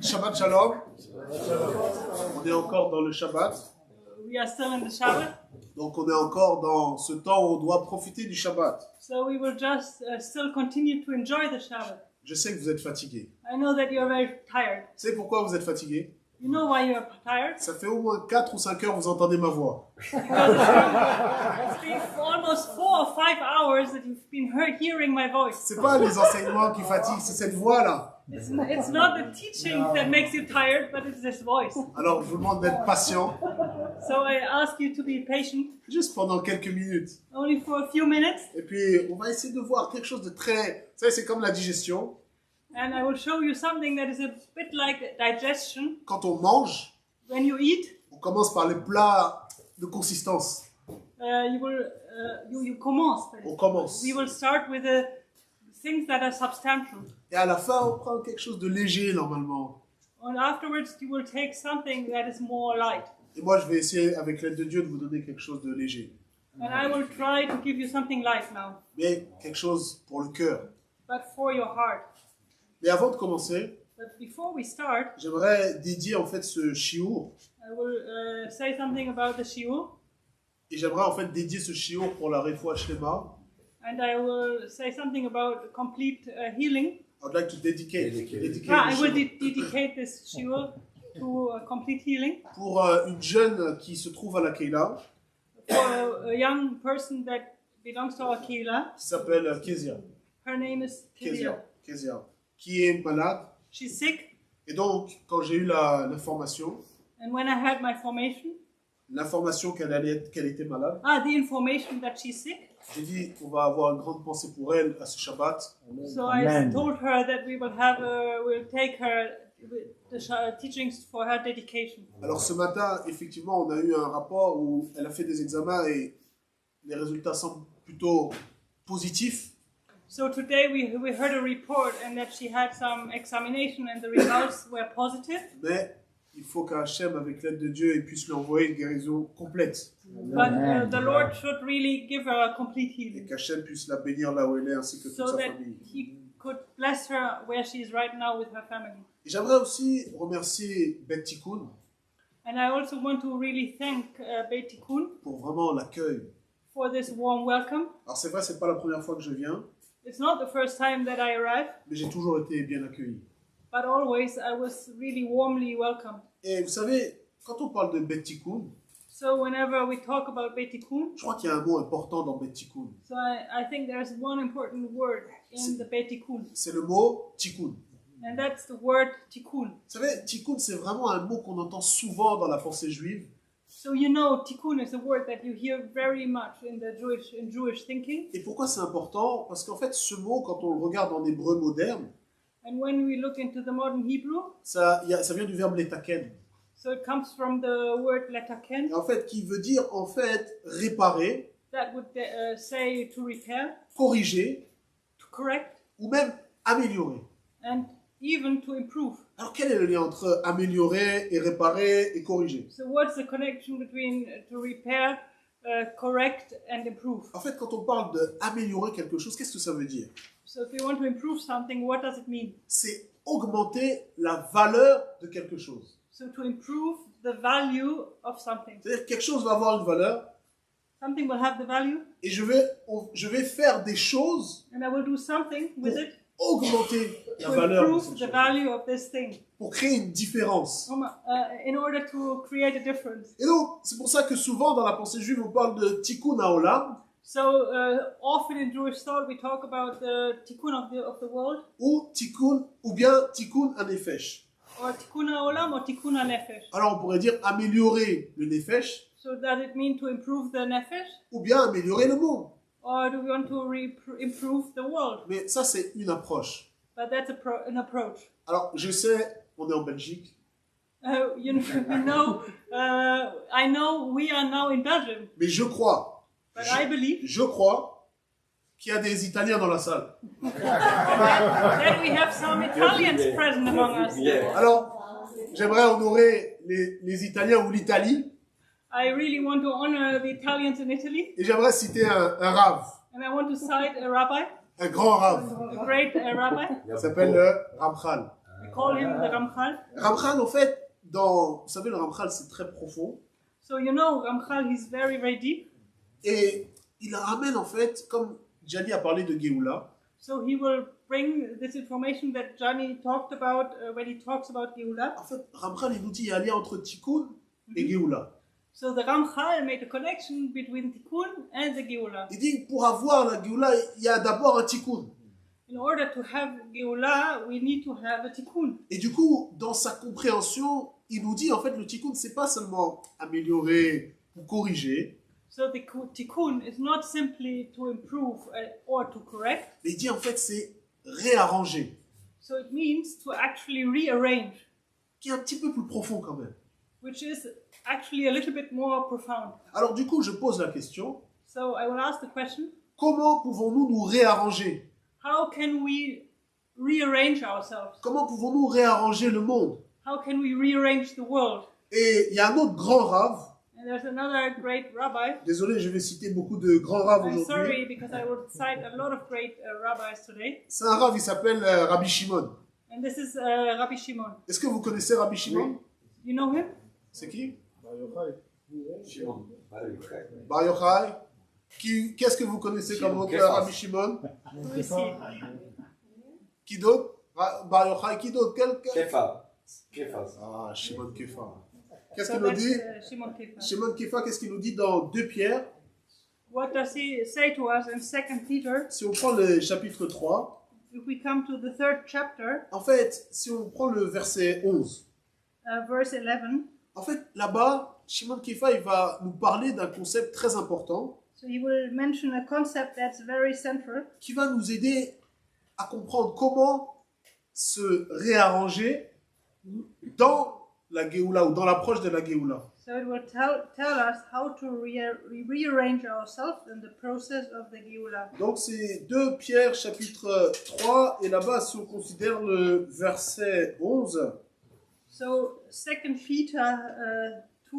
Shabbat Shalom. On est encore dans le Shabbat. We are still in the Shabbat. Donc on est encore dans ce temps où on doit profiter du Shabbat. So we will just still continue to enjoy the Shabbat. Je sais que vous êtes fatigués. I know that you are very tired. Vous savez pourquoi vous êtes fatigués? You know why you are tired? Ça fait au moins 4 ou 5 heures que vous entendez ma voix. It's been almost 4 or 5 hours that you've been hearing my voice. C'est pas les enseignements qui fatiguent, c'est cette voix-là. It's not the teaching that makes you tired, but it's this voice. Alors je vous demande d'être patient, So I ask you to be patient, juste pendant quelques minutes. only for a few minutes, Et puis on va essayer de voir quelque chose de très... Vous savez, c'est comme la digestion. and I will show you something that is a bit like digestion. Quand on mange, When you eat, on commence par les plats de consistance. you commence. On commence. We will start with the things that are substantial. Et à la fin, on prend quelque chose de léger normalement. And afterwards, you will take something that is more light. Et moi, je vais essayer, avec l'aide de Dieu, de vous donner quelque chose de léger. And I will try to give you something light now, Mais quelque chose pour le cœur. but for your heart. Mais avant de commencer, But before we start, j'aimerais dédier en fait ce shiur. I will say something about the shiur. Et j'aimerais en fait dédier ce shiur pour la Refoua Shlema. And I will say something about complete healing. I would like to dedicate I the will shiur dedicate this shiur to complete healing pour une jeune qui se trouve à la Keila, for a young person that belongs to our Kehillah. qui s'appelle Kezia. Her name is Kezia. Kezia, qui est malade. She's sick, Et donc, quand j'ai eu l'information and when I had my information qu'elle était malade, the information that she's sick, j'ai dit qu'on va avoir une grande pensée pour elle à ce Shabbat. so I told her that we will we'll take her the teachings for her dedication. Alors ce matin, effectivement, on a eu un rapport où elle a fait des examens et les résultats semblent plutôt positifs. So today we heard a report and that she had some examination and the results were positive. Mais il faut qu'Hachem, avec l'aide de Dieu, puisse lui envoyer une guérison complète. But the Lord should really give her a complete Et healing qu'Hachem puisse la bénir là où elle est, ainsi que toute so sa that famille. He could bless her where she is right now with her family. Et j'aimerais aussi remercier Bet Tikkun And I also want to really thank Beit Tikkun pour vraiment l'accueil. for this warm welcome. Alors c'est vrai, c'est pas la première fois que je viens, It's not the first time that I arrived, mais j'ai toujours été bien accueilli. but always I was really warmly welcomed. Et vous savez, quand on parle de Bet Tikkun, So whenever we talk about Beit Tikkun, je crois qu'il y a un mot important dans Bet Tikkun. so I think there's one important word in the Beit Tikkun, C'est le mot Tikkun. and that's the word Tikkun. Vous savez, Tikkun, c'est vraiment un mot qu'on entend souvent dans la pensée juive. So you know, Tikkun is a word that you hear very much in Jewish thinking. Et pourquoi c'est important? Parce qu'en fait, ce mot, quand on le regarde en hébreu moderne, And when we look into the modern Hebrew, ça vient du verbe letaken. so it comes from the word letaken, Et en fait, qui veut dire, en fait, réparer, that would say to repair, corriger, to correct, ou même améliorer. and even to improve. Alors, quel est le lien entre améliorer et réparer et corriger? So what's the connection between to repair, correct, and improve? En fait, quand on parle d'améliorer quelque chose, qu'est-ce que ça veut dire? So if you want to improve something, what does it mean? C'est augmenter la valeur de quelque chose. So to improve the value of something. C'est-à-dire que quelque chose va avoir une valeur Something will have the value, et je vais faire des choses and I will do something with it augmenter la to valeur de improve cette the chose, value of this thing, pour créer une différence. in order to create a difference. Et donc, c'est pour ça que souvent dans la pensée juive, on parle de tikkun haolam So often in Jewish thought we talk about the tikkun of the world, ou bien tikkun hanefesh. or tikkun haolam, or tikkun hanefesh. Alors on pourrait dire améliorer le nefesh So does it mean to improve the nefesh, ou bien améliorer le monde. or do we want to improve the world? Mais ça, c'est une approche. But that's an approach. Alors, je sais, on est en Belgique, I know we are now in Belgium, mais je crois qu'il y a des Italiens dans la salle. that we have some Italians present among us. Alors, j'aimerais honorer les Italiens ou l'Italie, I really want to honor the Italians in Italy, et j'aimerais citer un rave, and I want to cite a rabbi, un grand rave. a great rabbi. Il s'appelle le Ramchal. We call him the Ramchal. Ramchal, en fait, vous savez, le Ramchal, c'est très profond. So you know, Ramchal, he's very, very deep. Et il ramène, en fait, comme Gianni a parlé de Géoula, So he will bring this information that Johnny talked about when he talks about Geula. en fait, Ramchal, il nous dit qu'il y a un lien entre Tikkun et Géoula. So the Ramchal made a connection between Tikkun and the Geula. Il dit, pour avoir la Géoula, il y a d'abord un Tikkun. In order to have Geula, we need to have a Tikkun. Et du coup, dans sa compréhension, il nous dit, en fait, le Tikkun, c'est pas seulement améliorer ou corriger, So the Tikkun is not simply to improve or to correct. mais il dit, en fait, c'est réarranger, So it means to actually rearrange, qui est un petit peu plus profond quand même. which is actually a little bit more profound. Alors du coup, je pose la question, So I will ask the question, comment pouvons-nous nous réarranger? how can we rearrange ourselves? Comment pouvons-nous réarranger le monde? How can we rearrange the world? Et il y a un autre grand rave, And there's another great rabbi. désolé, je vais citer beaucoup de grands raves I'm aujourd'hui. sorry because I will cite a lot of great rabbis today. C'est un rave, il s'appelle Rabbi Shimon. And this is Rabbi Shimon. Est-ce que vous connaissez Rabbi Shimon? You know him? C'est qui? Shimon. Bar Yochai. Qu'est-ce que vous connaissez comme autre Rabbi Shimon? Who is he? Qui d'autre? Bar Yochai, qui d'autre? Kefa. Ah, Shimon Kefa. Qu'est-ce So qu'il nous that's dit? Shimon Kefa. Shimon Kefa, qu'est-ce qu'il nous dit dans 2 Pierre? What does he say to us in 2 Peter? Si on prend le chapitre 3, If we come to the 3rd chapter, en fait, si on prend le verset 11, verse 11, en fait, là-bas, Shimon Kefa, il va nous parler d'un concept très important so he will mention a concept that's very central, qui va nous aider à comprendre comment se réarranger dans la Géoula ou dans l'approche de la Géoula. so it will tell us how to rearrange ourselves in the process of the Geula. Donc c'est 2 Pierre chapitre 3 et là-bas si on considère le verset 11, So 2 Peter 2,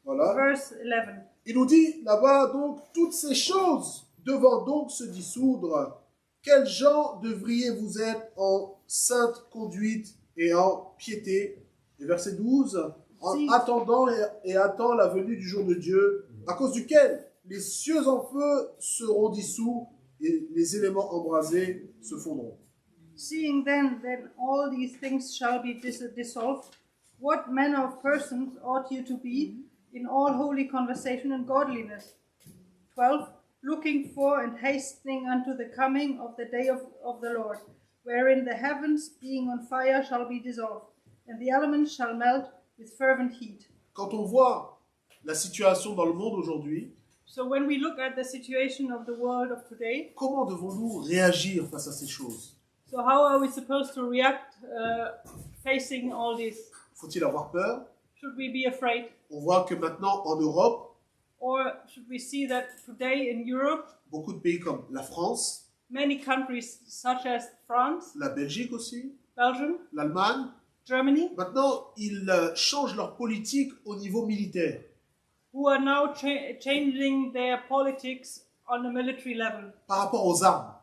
voilà, verse 11. il nous dit là-bas donc toutes ces choses devant donc se dissoudre, quel genre devriez-vous être en sainte conduite et en piété? Et verset 12, en Si. attendant et attend la venue du jour de Dieu, à cause duquel les cieux en feu seront dissous et les éléments embrasés se fondront. Seeing then that all these things shall be dissolved, what manner of persons ought you to be in all holy conversation and godliness? 12. Looking for and hastening unto the coming of the day of the Lord, wherein the heavens being on fire shall be dissolved, and the elements shall melt with fervent heat. Quand on voit la situation dans le monde aujourd'hui, So when we look at the situation of the world of today, comment devons-nous réagir face à ces choses? so how are we supposed to react facing all this? Faut-il avoir peur? Should we be afraid? On voit que maintenant en Europe, Or should we see that today in Europe, beaucoup de pays comme la France, many countries such as France, la Belgique aussi, Belgium, l'Allemagne, Germany, maintenant ils changent leur politique au niveau militaire. who are now changing their politics on a military level Par rapport aux armes.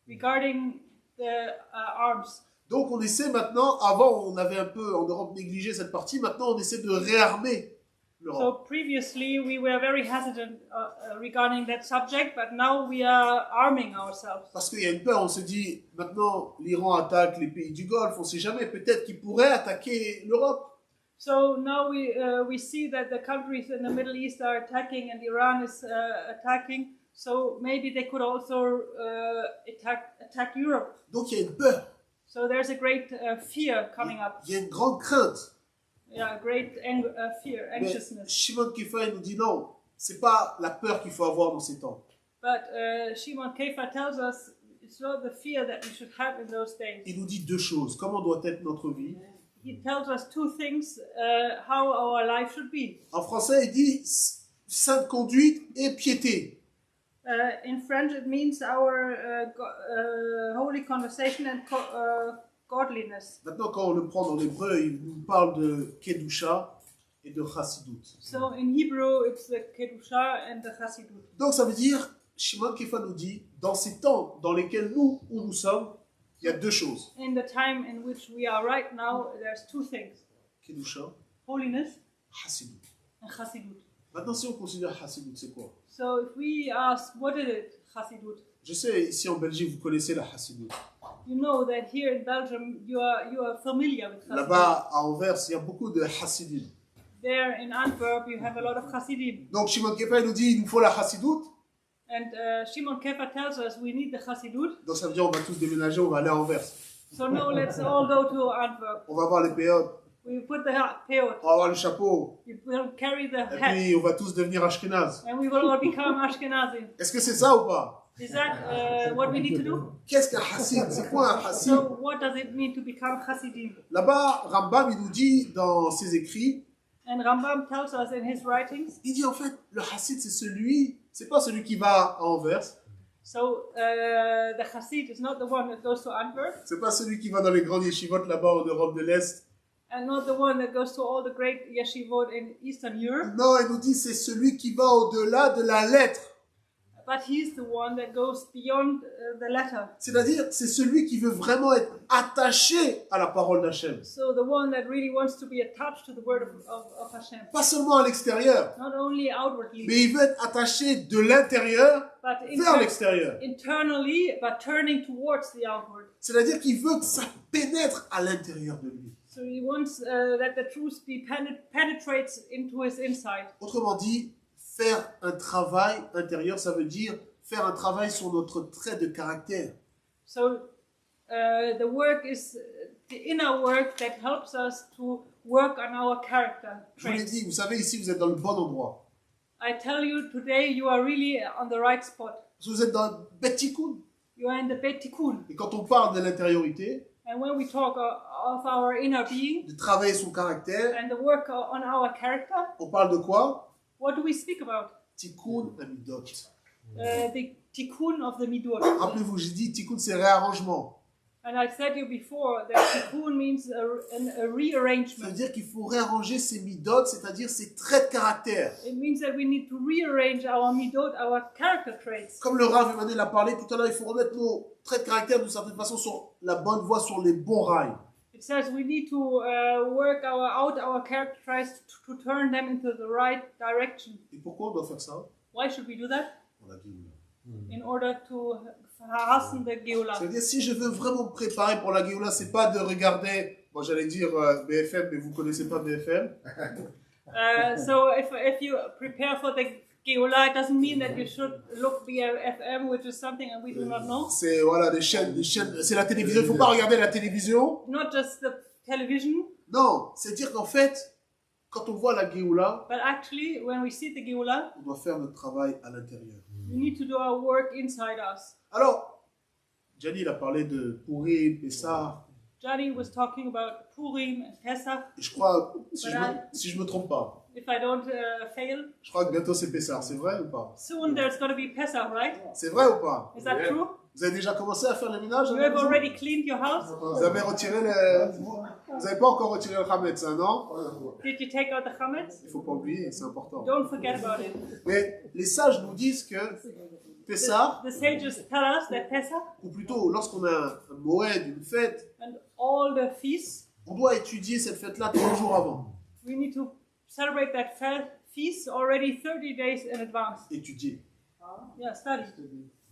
regarding the arms. Donc on essaie maintenant, avant on avait un peu en Europe négligé cette partie, maintenant on essaie de réarmer So l'Europe. previously we were very hesitant regarding that subject, but now we are arming ourselves. Parce qu'il y a une peur, on se dit, maintenant l'Iran attaque les pays du Golfe, on ne sait jamais, peut-être qu'il pourrait attaquer l'Europe. So now we see that the countries in the Middle East are attacking and Iran is attacking. So maybe they could also attack Europe. Donc il y a une peur, So there's a great fear coming up. il y a une grande crainte. Yeah, great fear, Mais anxiousness. Shimon Kefa il nous dit non, c'est pas la peur qu'il faut avoir dans ces temps. But Shimon Kefa tells us it's not the fear that we should have in those days. Il nous dit 2 choses, comment doit être notre vie. He tells us 2 things, how our life should be. En français il dit sainte conduite et piété. In French, it means our holy conversation and godliness. Maintenant, quand on le prend dans l'hébreu, il nous parle de Kedusha et de Chassidut. So in Hebrew, it's the Kedusha and the Chassidut. Donc ça veut dire, Shimon Kefa nous dit, dans ces temps dans lesquels nous, où nous sommes, il y a deux choses. In the time in which we are right now, there's two things: Kedusha, holiness Hassidut. and Chassidut. Maintenant, si on considère Hassidut, c'est quoi? So if we ask, what is it, Chassidut? Je sais, ici en Belgique, vous connaissez la Hassidut. You know that here in Belgium, you are familiar with Chassidut. Là-bas, à Anvers, il y a beaucoup de Hassidim. There in Antwerp, you have a lot of Chassidim. Donc, Shimon Kefa, il nous dit, il nous faut la Hassidut. And Shimon Kefa tells us we need the Chassidut. Donc, ça veut dire, on va tous déménager, on va aller à Anvers. So no, let's all go to Antwerp. On va voir les péotes, We put the peot. on va avoir le chapeau. We will carry the Et hat. puis, on va tous devenir Ashkenaz. And we will all become Ashkenazi. Est-ce que c'est ça ou pas? Is that what we need to do? Qu'est-ce qu'un Hassid? C'est quoi un Hassid? So what does it mean to become Chassidim? Là-bas, Rambam, il nous dit dans ses écrits, And Rambam tells us in his writings, il dit en fait, le Hassid, c'est pas celui qui va à Anvers, so the Chassid is not the one that goes to Antwerp, c'est pas celui qui va dans les grandes yeshivot là-bas en Europe de l'Est. and not the one that goes to all the great yeshivot in Eastern Europe, Non, il nous dit, c'est celui qui va au-delà de la lettre. but he's the one that goes beyond the letter. C'est-à-dire, c'est celui qui veut vraiment être attaché à la parole d'Hachem. So the one that really wants to be attached to the word of Hashem, Pas seulement à l'extérieur, not only outwardly, mais il veut être attaché de l'intérieur but vers l'extérieur. internally, but turning towards the outward. C'est-à-dire qu'il veut que ça pénètre à l'intérieur de lui. So he wants that the truth penetrates into his inside. Autrement dit, faire un travail intérieur, ça veut dire faire un travail sur notre trait de caractère. So the work is the inner work that helps us to work on our character Je vous l'ai traits. dit, vous savez, ici, vous êtes dans le bon endroit. I tell you today, you are really on the right spot. Parce que vous êtes dans Bet Tikkun. You are in the Beit Tikkun. Et quand on parle de l'intériorité, And when we talk of our inner being de travailler son caractère, and the work on our character, on parle de quoi? what do we speak about? Tikkun Amidot. The Tikkun of the Midot. Rappelez-vous, j'ai dit Tikkun, c'est réarrangement. And I said you before that Tikkun means a Ça veut rearrangement. dire qu'il faut réarranger ses midot, c'est-à-dire ses traits de caractère. It means that we need to rearrange our Midot, our character traits. Comme le Rav Emmanuel a parlé tout à l'heure, il faut remettre nos traits de caractère d'une certaine façon sur la bonne voie, sur les bons rails. It says we need to work our character traits to turn them into the right direction. Et pourquoi on doit faire ça? Why should we do that? Pour la Géoula. In order to hasten the Geula. C'est-à-dire, si je veux vraiment me préparer pour la Géoula, c'est pas de regarder, moi j'allais dire BFM, mais vous connaissez pas BFM. So if you prepare for the Geula, it doesn't mean that you should look BFM, which is something that we do not know. C'est voilà, des chaînes, c'est la télévision. Il faut pas regarder la télévision. Not just the television, Non, c'est dire qu'en fait, quand on voit la Géoula, but actually when we see the Geula, on doit faire notre travail à l'intérieur. we need to do our work inside us. Alors, Gianni il a parlé de Purim, Pessah, Johnny was talking about Purim and Pesach. et je crois, si Voilà. je me trompe pas, If I don't fail, je crois que bientôt c'est Pessah, c'est vrai ou pas? soon there's going to be Pesach, right? C'est vrai ou pas? Is that Yeah. true? Vous avez déjà commencé à faire le ménage? à You la have maison? already cleaned your house? Vous avez retiré vous avez pas encore retiré le Hametz, hein, non? Did you take out the chametz? Il faut pas oublier, c'est important. Don't forget about it. Mais les sages nous disent que Pessah, The sages tell us that Pesach ou plutôt lorsqu'on a un Moed, une fête, and all the feasts, on doit étudier cette fête-là 3 jours avant. we need to celebrate that feast already 30 days in advance. Étudier. Yeah, study.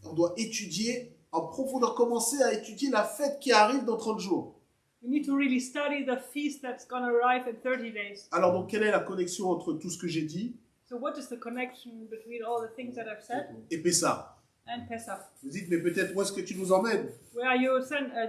On doit étudier en profondeur, commencer à étudier la fête qui arrive dans 30 jours. We need to really study the feast that's going to arrive in 30 days. Alors donc, quelle est la connexion entre tout ce que j'ai dit So what is the connection between all the things that I've said et Pessah? and Pesach? Vous dites, mais peut-être où est-ce que tu nous emmènes? Where are you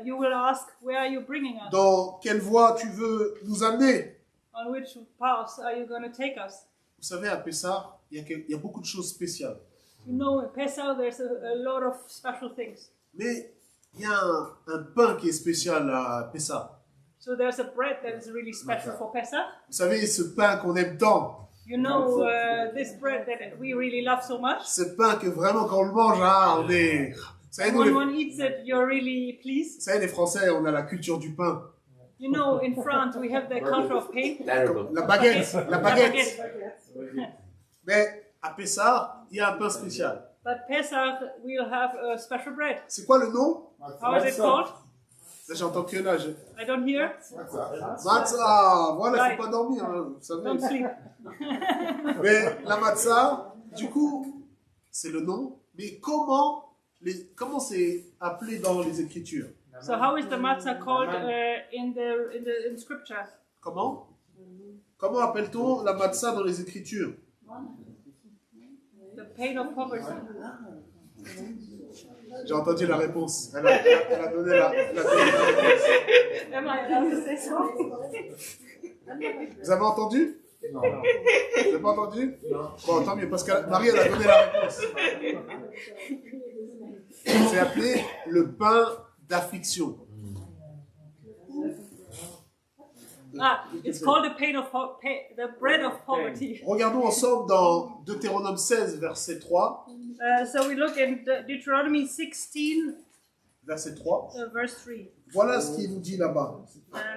you will ask, where are you bringing us? Dans quelle voie tu veux nous amener? On which path are you going to take us? Vous savez, à Pessah, il y a beaucoup de choses spéciales. You know, in Pesach there's a lot of special things. Mais il y a un pain qui est spécial à Pessah. So there's a bread that is really special for Pesach. Vous savez, ce pain qu'on aime tant, You know, this bread that we really love so much. ce pain que vraiment quand on le mange, hein, on est... Vous savez, nous, When les... one eats it, you're really pleased. Vous savez, les Français, on a la culture du pain. You know, in France we have the culture of pain. Terrible. La baguette, la La baguette. baguette. Mais à Pessah, il y a un pain spécial. But Pesach we'll have a special bread. C'est quoi le nom? How is it called? Là, j'entends que là. I don't hear. Matzah, voilà, il faut pas dormir, hein, vous savez. Don't sleep. Mais la matzah, du coup, c'est le nom. Mais comment c'est appelé dans les Écritures? So how is the matzah called in the scriptures? Comment appelle-t-on la matzah dans les Écritures? The pain of poverty. J'ai entendu la réponse. Elle a donné la réponse. Am I allowed to say something? Vous avez entendu? Non. Vous n'avez pas entendu? Non. Bon, tant mieux, parce que Marie, elle a donné la réponse. C'est appelé le pain d'affliction. It's called the bread of poverty. Regardons ensemble dans Deutéronome 16, verset 3. So we look in Deuteronomy 16, Verset 3. verse 3. Voilà ce qu'il nous dit là-bas.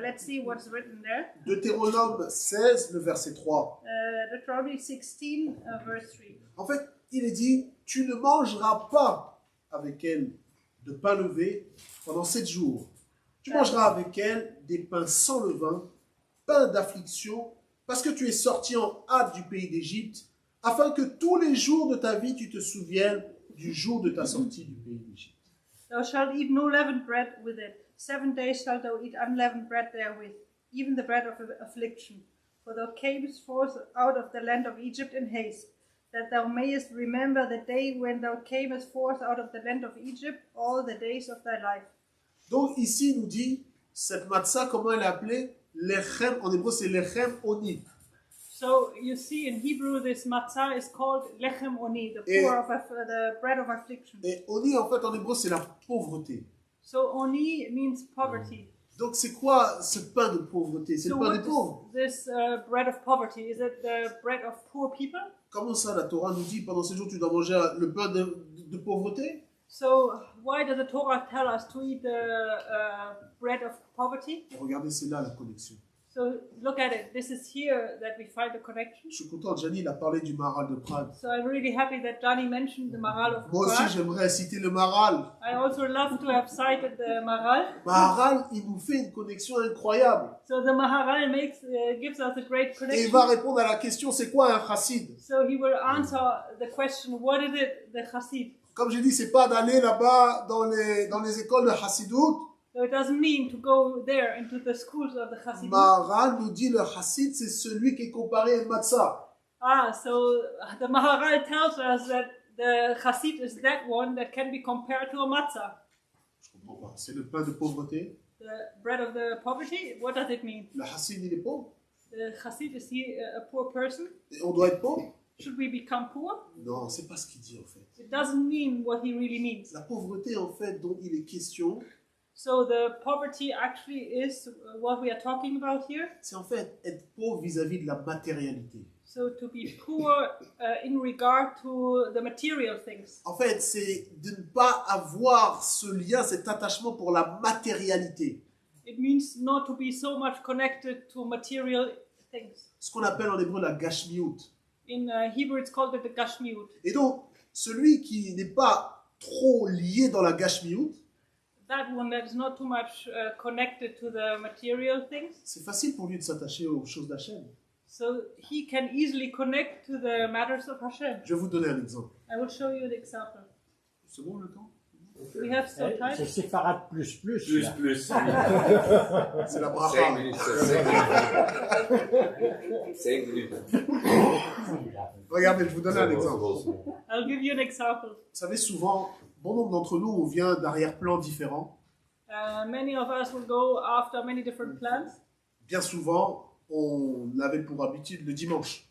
Let's see what's written there. Deutéronome 16, le verset 3. Deuteronomy 16, verse 3. En fait, il est dit, tu ne mangeras pas avec elle de pain levé pendant 7 jours. Tu mangeras avec elle des pains sans levain, pain d'affliction, parce que tu es sorti en hâte du pays d'Égypte, afin que tous les jours de ta vie tu te souviennes du jour de ta sortie du pays d'Égypte. Thou shalt eat no leavened bread with it. 7 days shalt thou eat unleavened bread therewith, even the bread of affliction. For thou camest forth out of the land of Egypt in haste, that thou mayest remember the day when thou camest forth out of the land of Egypt all the days of thy life. Donc ici il nous dit, cette matzah, comment elle est appelée? Lechem, en hébreu c'est lechem oni. So you see in Hebrew this matzah is called lechem oni, the bread of affliction. Et oni en fait en hébreu c'est la pauvreté. So oni means poverty. Donc c'est quoi ce pain de pauvreté? C'est So le pain what des pauvres. is this bread of poverty? Is it the bread of poor people? Comment ça la Torah nous dit pendant ces jours tu dois manger le pain de pauvreté? So why does the Torah tell us to eat the bread of poverty? Regardez, c'est là la connexion. So look at it. This is here that we find the connection. Je suis content, Gianni il a parlé du Maharal de Prague. So I'm really happy that Johnny mentioned the Maharal of Moi aussi Prague. j'aimerais citer le Maharal. I also love to have cited the Maharal. Maharal, il nous fait une connexion incroyable. So the Maharal gives us a great Et il connection. va répondre à la question, c'est quoi un chassid? So he will answer the question, what is it, the Chassid? Comme j'ai dit, c'est pas d'aller là-bas dans les écoles de chassidoute. So it doesn't mean to go there into the schools of the Chassid. Maharal nous dit le chassid, c'est celui qui est comparé à une matzah. So the Maharal tells us that the Chassid is that one that can be compared to a matzah. Je comprends pas. C'est le pain de pauvreté. The bread of the poverty, what does it mean? Le chassid, il est pauvre. The Chassid, is he a poor person? Et on doit être pauvre? Should we become poor? Non, c'est pas ce qu'il dit en fait. It doesn't mean what he really means. La pauvreté en fait dont il est question, So the poverty actually is what we are talking about here. c'est en fait être pauvre vis-à-vis de la matérialité. So to be poor in regard to the material things. En fait, c'est de ne pas avoir ce lien, cet attachement pour la matérialité. It means not to be so much connected to material things. Ce qu'on appelle en hébreu la gashmiut. In Hebrew, it's called the gashmiut. Et donc, celui qui n'est pas trop lié dans la gashmiut, That one that is not too much connected to the material things. c'est facile pour lui de s'attacher aux choses d'Hachem. So he can easily connect to the matters of Hashem. Je vais vous donner un exemple. I will show you an example. C'est bon le temps? We have still time. C'est séparate plus. Plus, là. plus. C'est la 5 bracha. minutes, 5 minutes. Regardez, je vous donne un exemple. I'll give you an example. Vous savez, souvent, bon nombre d'entre nous, on vient d'arrière-plans différents. Many of us will go after many different plans. Bien souvent, on avait pour habitude le dimanche.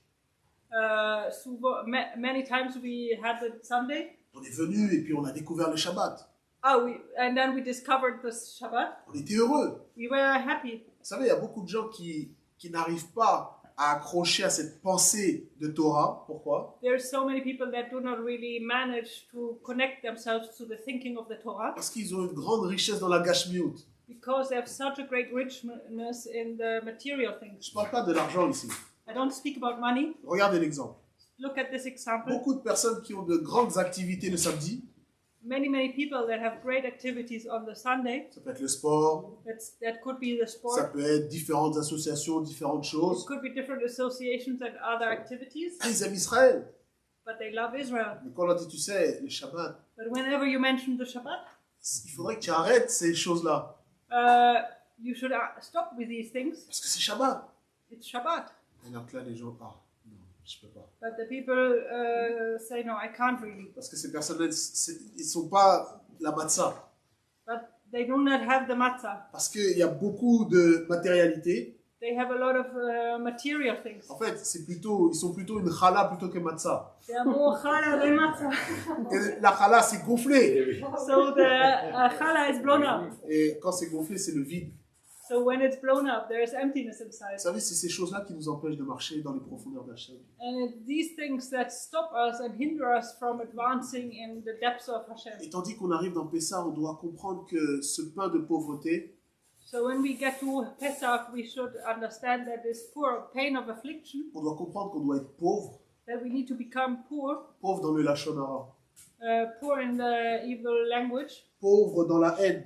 Many times we had it Sunday. On est venu et puis on a découvert le Shabbat. And then we discovered the Shabbat. On était heureux. We were happy. Vous savez, il y a beaucoup de gens qui n'arrivent pas à accrocher à cette pensée de Torah. Pourquoi? There's so many people that do not really manage to connect themselves to the thinking of the Torah Parce qu'ils ont une grande richesse dans la gashmiut. because they have such a great richness in the material things. Je ne parle pas de l'argent ici. I don't speak about money. Regardez l'exemple. Look at this example. Beaucoup de personnes qui ont de grandes activités le samedi, many people that have great activities on the Sunday. Ça peut être le sport, That could be the ça sport. peut être différentes associations, différentes It choses. could be different associations and other activities. Ah, ils aiment Israël. But they love Israel. Mais quand on leur dit, tu sais, les Shabbats, But whenever you mention the Shabbat, il faudrait que tu arrêtes ces choses-là. you should stop with these things. Parce que c'est Shabbat. It's Shabbat. Et donc là, les gens, ah, non, je peux pas. But the people say, no, I can't really. Parce que ces personnes-là, ils sont pas la matzah. But they do not have the matzah. Parce qu'il y a beaucoup de matérialité. They have a lot of material things. En fait, ils sont plutôt une challah plutôt que matzah. They are more challah than matzah. Et la challah, c'est gonflé. So the challah is blown up. Et quand c'est gonflé, c'est le vide. So when it's blown up, there is emptiness Vous inside. savez, c'est ces choses-là qui nous empêchent de marcher dans les profondeurs d'Hachem. And it's these things that stop us and hinder us from advancing in the depths of Hashem. Et tandis qu'on arrive dans Pessah, on doit comprendre que ce pain de pauvreté, So when we get to Pesach, we should understand that this poor pain of affliction, on doit comprendre qu'on doit être pauvre, that we need to become poor, pauvre dans le Lachon Hara, poor in the evil language, pauvre dans la haine,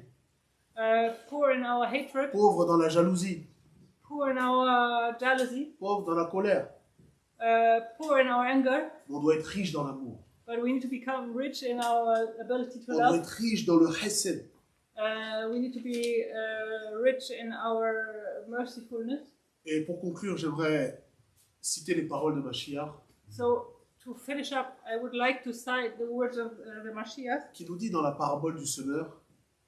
poor in our hatred, pauvre dans la jalousie, poor in our jealousy, pauvre dans la colère. poor in our anger, On doit être riche dans l'amour. but we need to become rich in our ability to On doit love. être riche dans le chesed. We need to be rich in our mercifulness. Et pour conclure, j'aimerais citer les paroles de Mashiach, So to finish up, I would like to cite the words of the Mashiach, qui nous dit dans la parabole du semeur,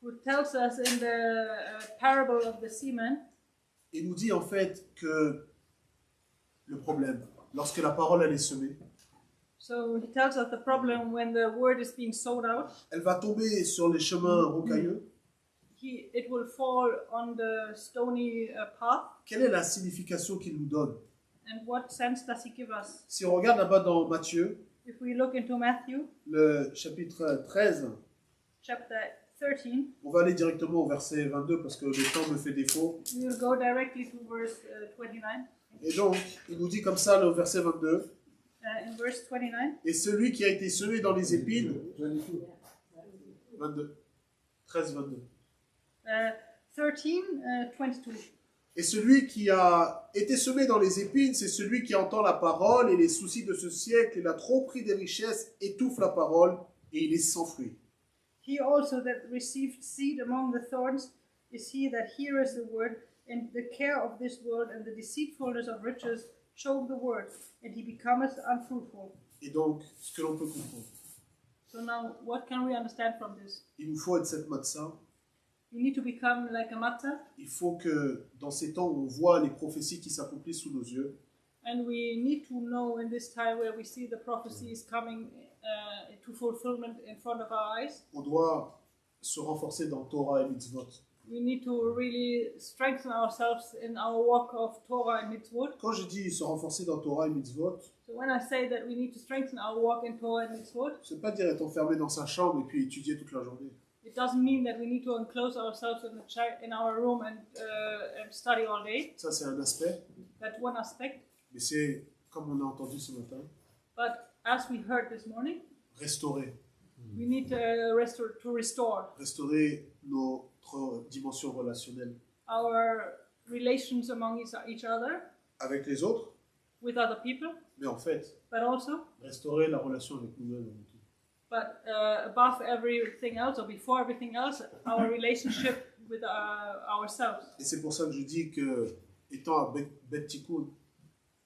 who tells us in the parable of the seaman. il nous dit en fait que le problème, lorsque la parole elle est semée, So he tells us the problem when the word is being sown out. elle va tomber sur les chemins rocailleux. It will fall on the stony path. Quelle est la signification qu'il nous donne? And what sense does he give us? Si on regarde là-bas dans Matthieu, If we look into Matthew le chapitre 13, chapter 13, on va aller directement au verset 22 parce que le temps me fait défaut. we will go directly to verse 29. Et donc, il nous dit comme ça le verset 22. In verse 29, Et celui qui a été semé dans les épines, 22, 13, 22. 13, 22. Et celui qui a été semé dans les épines, c'est celui qui entend la parole et les soucis de ce siècle et la tromperie des richesses étouffent la parole et il est sans fruit. He also that received seed among the thorns is he that heareth the word, and the care of this world and the deceitfulness of riches choke the word, and he becometh unfruitful. Et donc, ce que l'on peut comprendre, So now, what can we understand from this? il nous faut être cette matzah. We need to become like a matzah, Il faut que dans ces temps où on voit les prophéties qui s'accomplissent sous nos yeux, and we need to know in this time where we see the prophecies coming to fulfillment in front of our eyes, on doit se renforcer dans Torah et Mitzvot. we need to really strengthen ourselves in our walk of Torah and Mitzvot. Quand je dis se renforcer dans Torah et Mitzvot, So when I say that we need to strengthen our walk in Torah and Mitzvot, c'est pas dire être enfermé dans sa chambre et puis étudier toute la journée. it doesn't mean that we need to enclose ourselves in our room and study all day. Ça, c'est un aspect. That's one aspect. Mais c'est, comme on a entendu ce matin, But as we heard this morning, restaurer. we need to restore Restaurer notre dimension relationnelle our relations among each other, avec les autres, with other people, mais en fait, but also, restaurer la relation avec nous-mêmes avant tout. but above everything else, or before everything else, our relationship with ourselves. Et c'est pour ça que je dis que, étant à Bet Tikkun,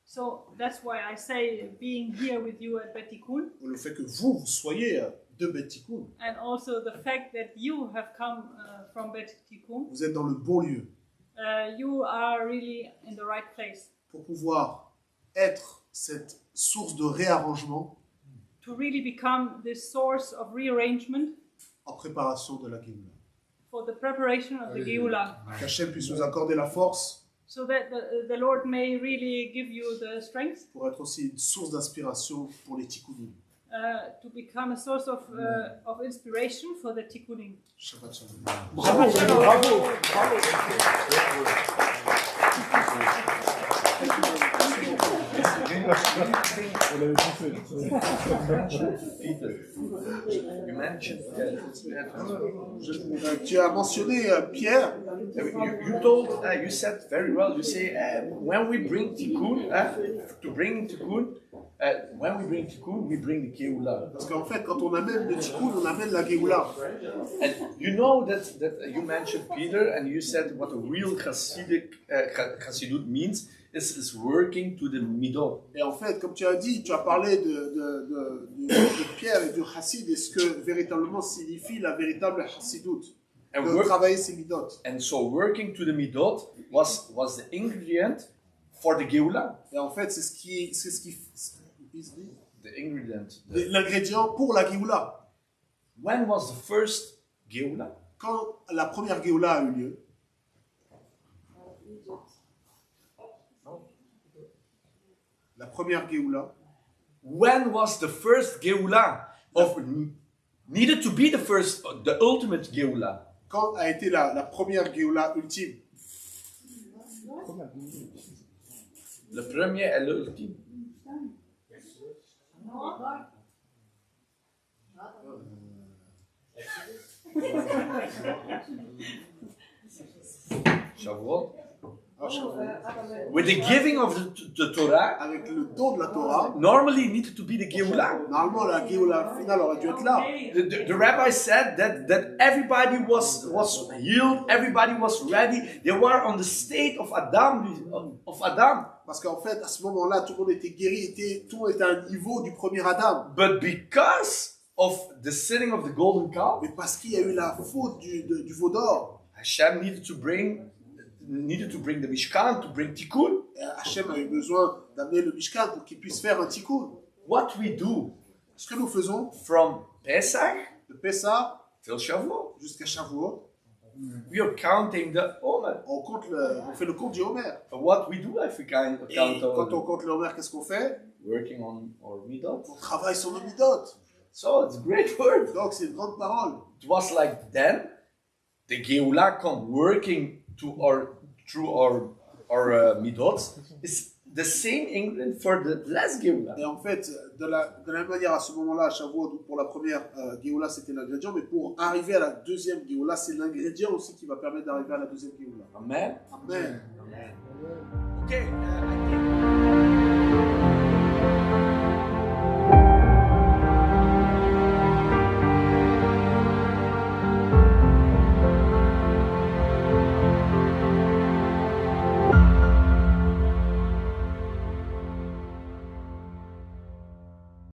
So that's why I say being here with you at Bet Tikkun, le fait que vous soyez de Bet Tikkun, and also the fact that you have come from Bet Tikkun, vous êtes dans le bon lieu you are really in the right place pour pouvoir être cette source de réarrangement to really become this source of rearrangement en préparation de la Géoula. for the preparation of the Geula, Qu'Hachem puisse nous accorder la force so that the Lord may really give you the strength pour être aussi une source d'inspiration pour les Tikkunim. to become a source of inspiration for the Tikkunim. Shabbat shalom. Shabbat shalom. Bravo. Peter, you mentioned Tu as mentionné Pierre. you told, you said very well. You say when we bring tikkun, to bring tikkun, when we bring tikkun, we bring the Geula. Parce qu'en fait, quand on amène le tikkun, on amène la Géoula. And you know that you mentioned Peter, and you said what a real Chassidut means is working to the midot. Et en fait, comme tu as dit, tu as parlé de Pierre et du chassid, et ce que véritablement signifie la véritable chassidut, And, de travailler ses midot. and so working to the midot was the ingredient for the Geula. Et en fait, c'est ce qui The ingredient. l'ingrédient pour la Géoula. When was the first Geula? Quand la première Géoula a eu lieu, la première Géoula, When was the first Geula of needed to be the first, the ultimate Geula? quand a été la première Géoula ultime? Le premier et l'ultime. Shavuot. With the giving of the Torah, Avec le don de la Torah, normally it needed to be the Geula. normalement la Géoula finale aurait dû être là. The rabbi said that everybody was healed, everybody was ready. They were on the state of Adam. Parce qu'en fait, à ce moment-là, tout le monde était guéri, tout le monde était à un niveau du premier Adam. But because of the sinning of the golden calf, Mais parce qu'il y a eu la faute du veau d'or, Hashem needed to bring the Mishkan, to bring Tikkun. et Hachem a eu besoin d'amener le Mishkan pour qu'il puisse faire un tikkun. What we do Ce que nous faisons from Pesach de Pessah till Shavuot, jusqu'à Shavuot, we are counting the Omer. on fait le compte du Homer. What we do if we count Et quand on our compte le Homer, qu'est-ce qu'on fait? working on our midot. On travaille sur nos midot. So it's a great word. Donc c'est une grande parole. It was like then the Geula come working through our midot is the same ingredient for the last Geula. Et en fait, de la même manière, à ce moment-là, à Shavuot, pour la première Géoula, c'était l'ingrédient, mais pour arriver à la deuxième Géoula, c'est l'ingrédient aussi qui va permettre d'arriver à la deuxième Géoula. Amen. Amen. Okay, I think